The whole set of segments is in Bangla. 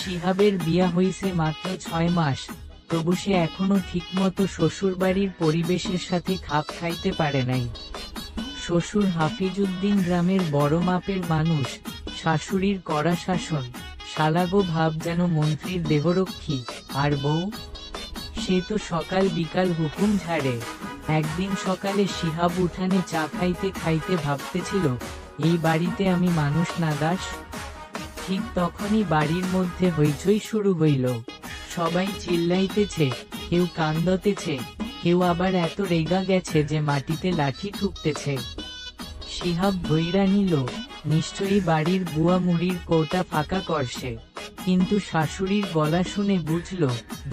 শিহাবের বিয়া হইছে মাত্র 6 মাস, তবু সে এখনো ঠিকমতো শ্বশুরবাড়ির পরিবেশের সাথে খাপ খাইতে পারে নাই। শ্বশুর হাফিজউদ্দিন গ্রামের বড় মাপের মানুষ, শাশুড়ির কড়া শাসন, শালাগো ভাব যেন মন্ত্রীর দেহরক্ষী, আর বউ, সে তো সকাল বিকাল হুকুম ঝাড়ে। একদিন সকালে শিহাব উঠানে চা খাইতে খাইতে ভাবতেছিল, এই বাড়িতে আমি মানুষ না দাস। ঠিক তখনই বাড়ির মধ্যে হইচই শুরু হইল। সবাই চিল্লাইতেছে, কেউ কান্দতেছে, কেউ আবার এত রেগা গেছে যে মাটিতে লাঠি ঠুকতেছে। শিহাব ধইরা নিল, নিশ্চয়ই বাড়ির বুয়া মুড়ির কৌটা ফাঁকা করছে, কিন্তু শাশুড়ির গলা শুনে বুঝল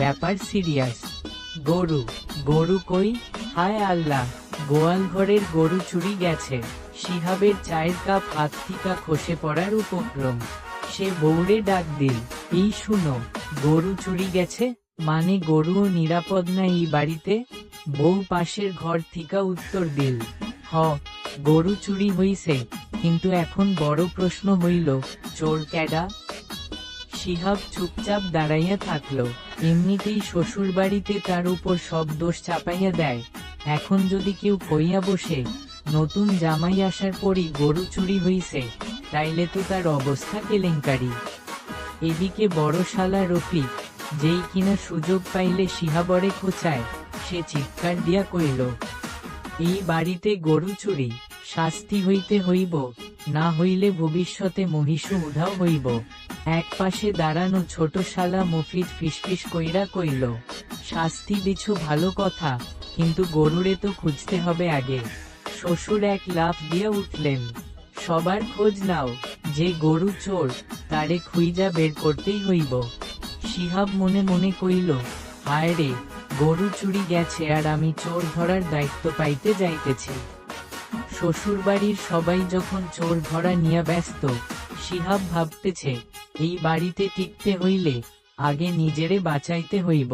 ব্যাপার সিরিয়াস। গরু, গরু কই? হায় আল্লাহ, গোয়াল ঘরের গরু চুরি গেছে। শিহাবের চায়ের কাপ হাত থিকা খসে পড়ার উপক্রম। সে বউরে ডাক দিল, এই শুনো, গরু চুরি গেছে মানে গরুও নিরাপদ না এই বাড়িতে? বউ পাশের ঘর থিকা উত্তর দিল, হ, গরু চুরি হইছে, কিন্তু এখন বড় প্রশ্ন হইল, চোর ক্যাডা? শিহাব চুপচাপ দাঁড়াইয়া থাকলো। এমনিতেই শ্বশুর বাড়িতে তার উপর সব দোষ চাপাইয়া দেয়, এখন যদি কেউ কইয়া বসে নতুন জামাই আসার পরই গরু চুরি হইছে, তাইলে তো তার অবস্থা কেলেঙ্কারি। এদিকে বড় শালা রফিক, যেই কিনা সুযোগ পাইলে শিহাবরে খোঁচায়, সে চিৎকার দিয়া কইল, এই বাড়িতে গরু চুরি, শাস্তি হইতে হইব, না হইলে ভবিষ্যতে মহিষু উধাও হইব। এক পাশে দাঁড়ানো ছোট শালা মফিজ ফিসফিস কইরা কইল, শাস্তি দিছু ভালো কথা, কিন্তু গরুরে তো খুঁজতে হবে আগে। শ্বশুর এক লাফ দিয়া উঠলেন, সবার খোঁজ নাও, যে গরু চোর তারে খুইজা বের করতেই হইব। শিহাব মনে মনে কইল, হায় রে, গরু চুরি গেছে আর আমি চোর ধরার দায়িত্ব পাইতে যাইতেছি। শ্বশুরবাড়ির সবাই যখন চোর ধরা নিয়ে ব্যস্ত, শিহাব ভাবতেছে, এই বাড়িতে টিকতে হইলে আগে নিজেরে বাঁচাইতে হইব।